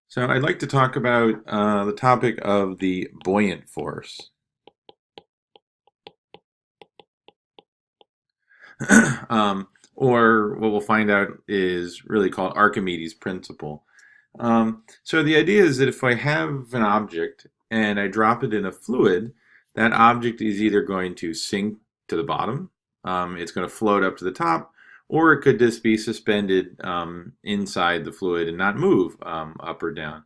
So I'd like to talk about the topic of the buoyant force, um, or what we'll find out is really called Archimedes' principle. So the idea is that if I have an object and I drop it in a fluid, that object is either going to sink to the bottom, it's going to float up to the top, or it could just be suspended inside the fluid and not move up or down.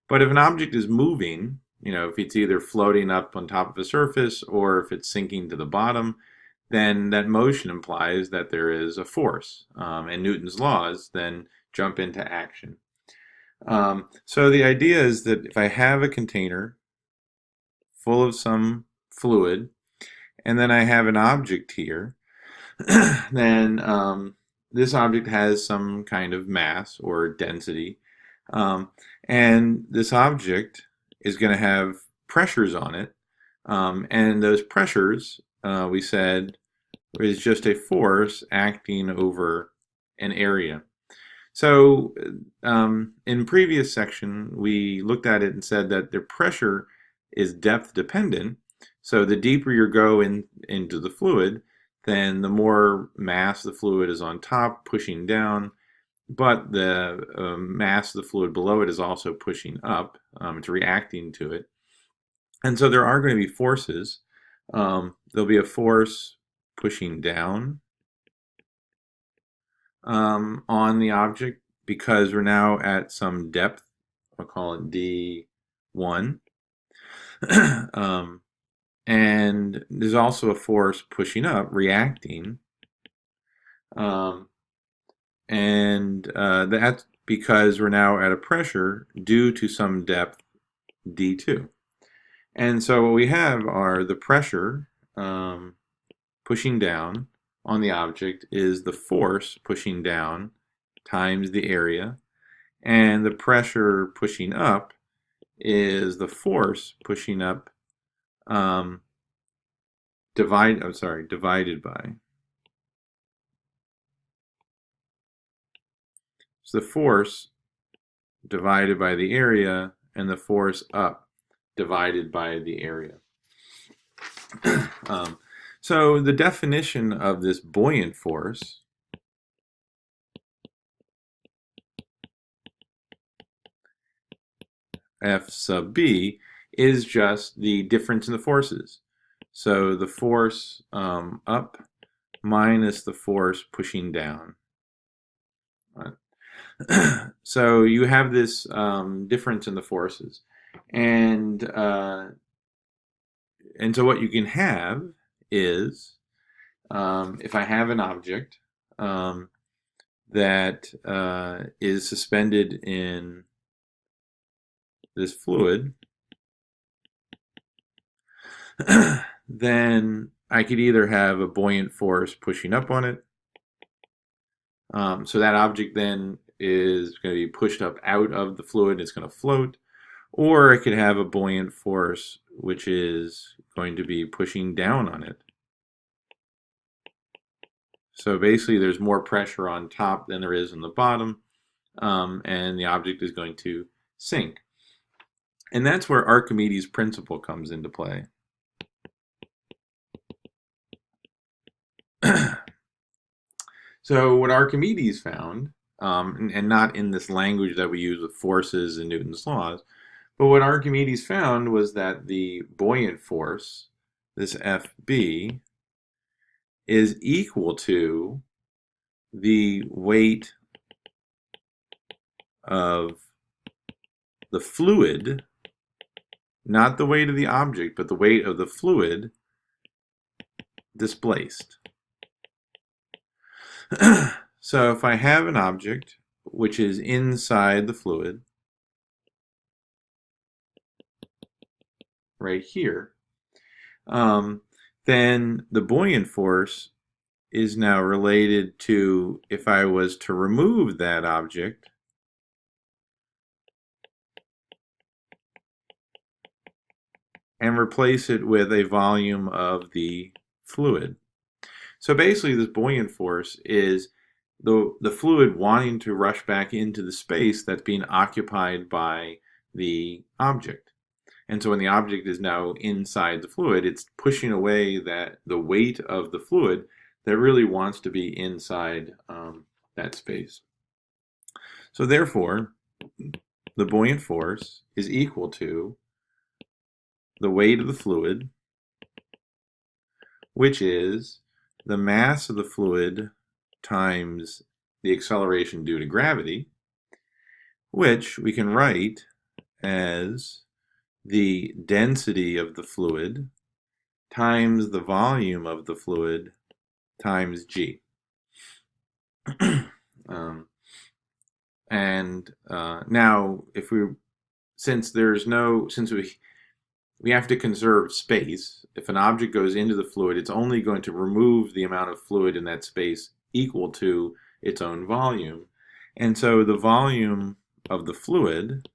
But if an object is moving, if it's either floating up on top of a surface or if it's sinking to the bottom, then that motion implies that there is a force. And Newton's laws then jump into action. So the idea is that if I have a container full of some fluid, and then I have an object here, then this object has some kind of mass or density. And this object is going to have pressures on it. And those pressures, we said, is just a force acting over an area. So in previous section, we looked at it and said that the pressure is depth dependent. So the deeper you go into the fluid, then the more mass the fluid is on top, pushing down, but the mass of the fluid below it is also pushing up. It's reacting to it. And so there are going to be forces. There'll be a force pushing down on the object because we're now at some depth. I'll call it D1. And there's also a force pushing up, reacting. And that's because we're now at a pressure due to some depth D2. And so what we have are the pressure pushing down on the object is the force pushing down times the area, and the pressure pushing up is the force pushing up divided by. So the force divided by the area, and the force up divided by the area. So the definition of this buoyant force F sub B is just the difference in the forces. So the force up minus the force pushing down. So you have this difference in the forces. And so what you can have is, if I have an object that is suspended in this fluid, then I could either have a buoyant force pushing up on it. So that object then is going to be pushed up out of the fluid, it's going to float. Or it could have a buoyant force which is going to be pushing down on it. So basically there's more pressure on top than there is on the bottom, and the object is going to sink. And that's where Archimedes' principle comes into play. So what Archimedes found, and not in this language that we use with forces and Newton's laws, but what Archimedes found was that the buoyant force, this FB, is equal to the weight of the fluid, not the weight of the object, but the weight of the fluid displaced. So if I have an object which is inside the fluid, right here, then the buoyant force is now related to if I was to remove that object and replace it with a volume of the fluid. So basically this buoyant force is the fluid wanting to rush back into the space that's being occupied by the object. And so when the object is now inside the fluid, it's pushing away the weight of the fluid that really wants to be inside that space. So therefore, the buoyant force is equal to the weight of the fluid, which is the mass of the fluid times the acceleration due to gravity, which we can write as the density of the fluid times the volume of the fluid times g. Now, since we have to conserve space, if an object goes into the fluid, it's only going to remove the amount of fluid in that space equal to its own volume. And so the volume of the fluid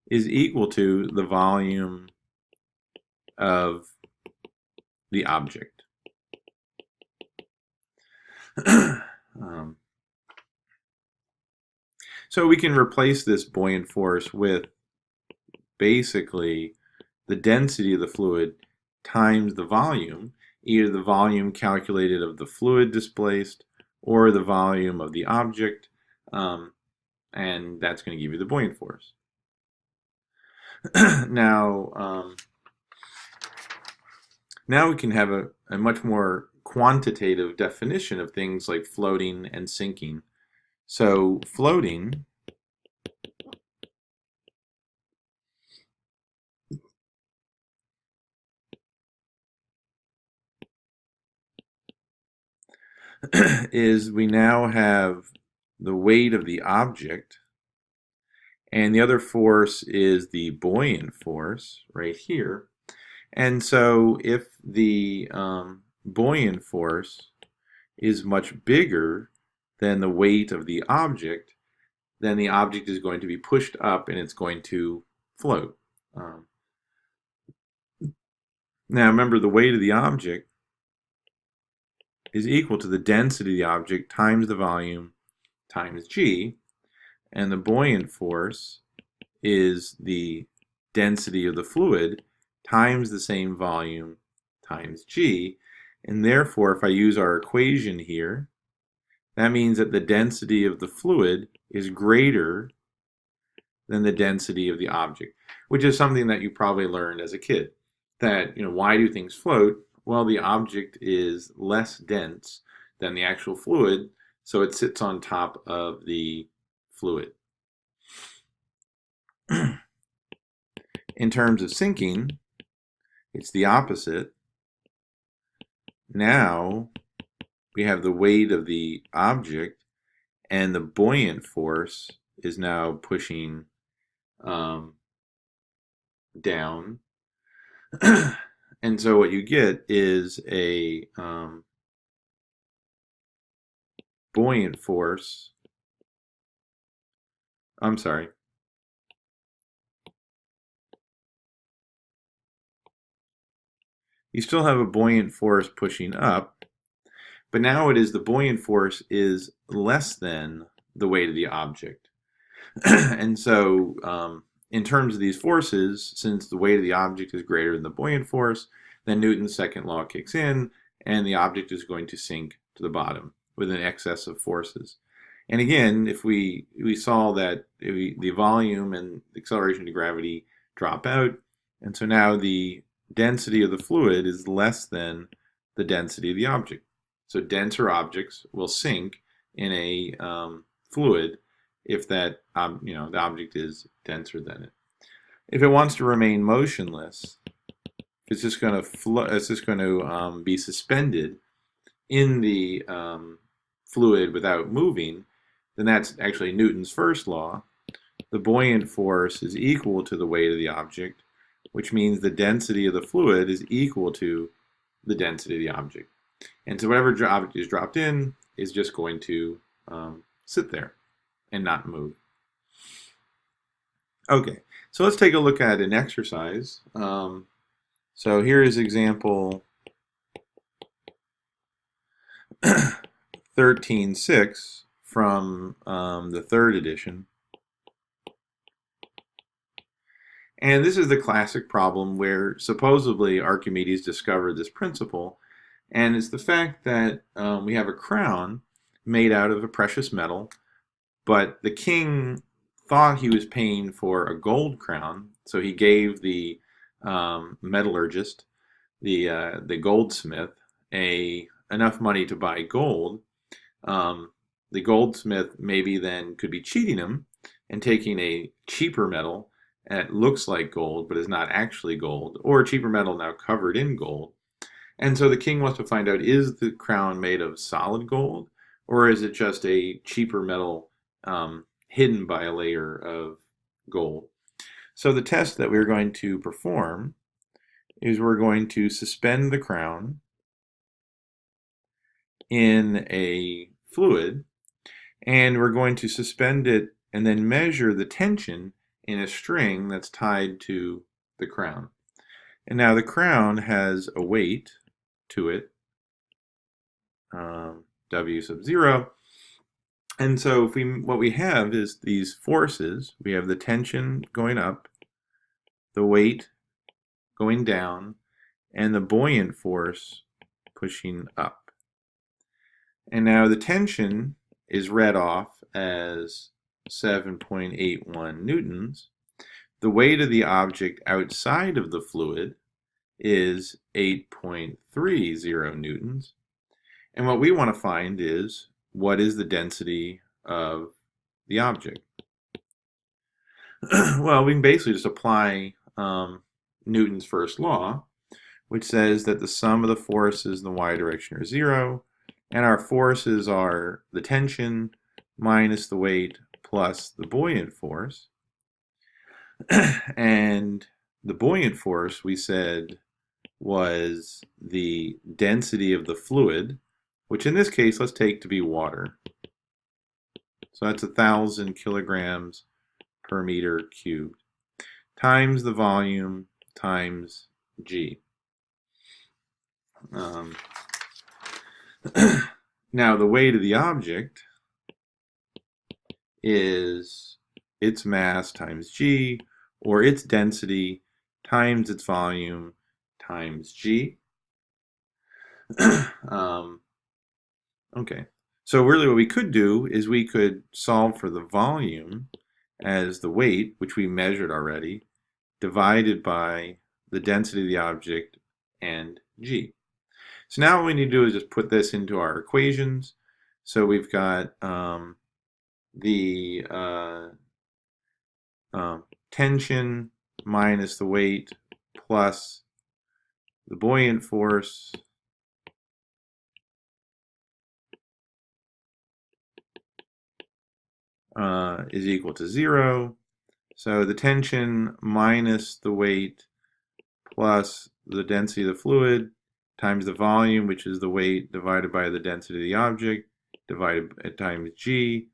is equal to the volume of the object. So we can replace this buoyant force with basically the density of the fluid times the volume, either the volume calculated of the fluid displaced or the volume of the object, and that's going to give you the buoyant force. Now we can have a much more quantitative definition of things like floating and sinking. So floating is we now have the weight of the object, and the other force is the buoyant force right here. And so if the buoyant force is much bigger than the weight of the object, then the object is going to be pushed up and it's going to float. Now remember, the weight of the object is equal to the density of the object times the volume times g, and the buoyant force is the density of the fluid times the same volume times g, and therefore if I use our equation here, that means that the density of the fluid is greater than the density of the object, which is something that you probably learned as a kid. That, why do things float? Well, the object is less dense than the actual fluid, so it sits on top of the fluid. In terms of sinking, it's the opposite. Now we have the weight of the object, and the buoyant force is now pushing down. And so what you get is a buoyant force. I'm sorry. You still have a buoyant force pushing up, but now it is the buoyant force is less than the weight of the object. And so in terms of these forces, since the weight of the object is greater than the buoyant force, then Newton's second law kicks in, and the object is going to sink to the bottom with an excess of forces. And again, if we saw that the volume and the acceleration to gravity drop out, and so now the density of the fluid is less than the density of the object. So denser objects will sink in a fluid if that the object is denser than it. If it wants to remain motionless, it's just going to be suspended in the fluid without moving. Then that's actually Newton's first law. The buoyant force is equal to the weight of the object, which means the density of the fluid is equal to the density of the object. And so whatever object is dropped in is just going to sit there and not move. Okay, so let's take a look at an exercise So here is example 13.6 from the third edition. And this is the classic problem where supposedly Archimedes discovered this principle. And it's the fact that we have a crown made out of a precious metal, but the king thought he was paying for a gold crown, so he gave the metallurgist, the goldsmith, enough money to buy gold. The goldsmith maybe then could be cheating him and taking a cheaper metal that looks like gold but is not actually gold, or a cheaper metal now covered in gold. And so the king wants to find out, is the crown made of solid gold, or is it just a cheaper metal hidden by a layer of gold? So the test that we're going to perform is we're going to suspend the crown in a fluid, and we're going to suspend it and then measure the tension in a string that's tied to the crown. And now the crown has a weight to it, W sub 0. And so what we have is these forces. We have the tension going up, the weight going down, and the buoyant force pushing up. And now the tension is read off as 7.81 newtons. The weight of the object outside of the fluid is 8.30 newtons. And what we want to find is, what is the density of the object? Well, we can basically just apply Newton's first law, which says that the sum of the forces in the y direction are 0, and our forces are the tension minus the weight plus the buoyant force. And the buoyant force, we said, was the density of the fluid, which in this case, let's take to be water. So that's 1,000 kilograms per meter cubed, times the volume times G. Now the weight of the object is its mass times G, or its density times its volume times G. Okay, so really what we could do is we could solve for the volume as the weight, which we measured already, divided by the density of the object and G. So now what we need to do is just put this into our equations. So we've got the tension minus the weight plus the buoyant force is equal to 0. So the tension minus the weight plus the density of the fluid times the volume, which is the weight, divided by the density of the object, divided times G,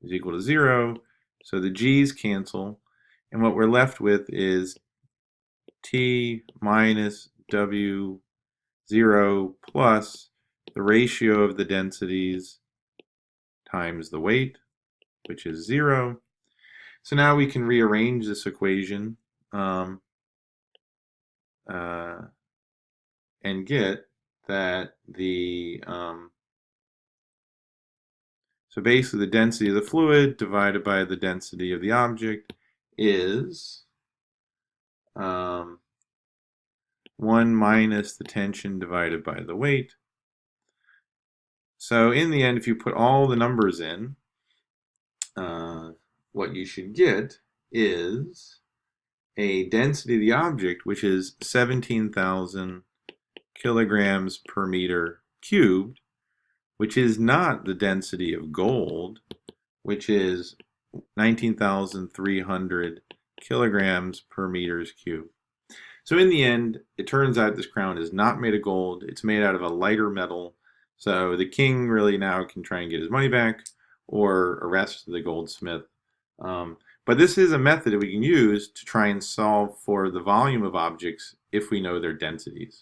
is equal to 0. So the G's cancel, and what we're left with is T minus W0 plus the ratio of the densities times the weight, which is 0. So now we can rearrange this equation and get that so basically the density of the fluid divided by the density of the object is 1 minus the tension divided by the weight. So in the end, if you put all the numbers in, what you should get is a density of the object, which is 17,000 kilograms per meter cubed, which is not the density of gold, which is 19,300 kilograms per meters cubed. So in the end, it turns out this crown is not made of gold. It's made out of a lighter metal. So the king really now can try and get his money back or arrest the goldsmith. But this is a method that we can use to try and solve for the volume of objects if we know their densities.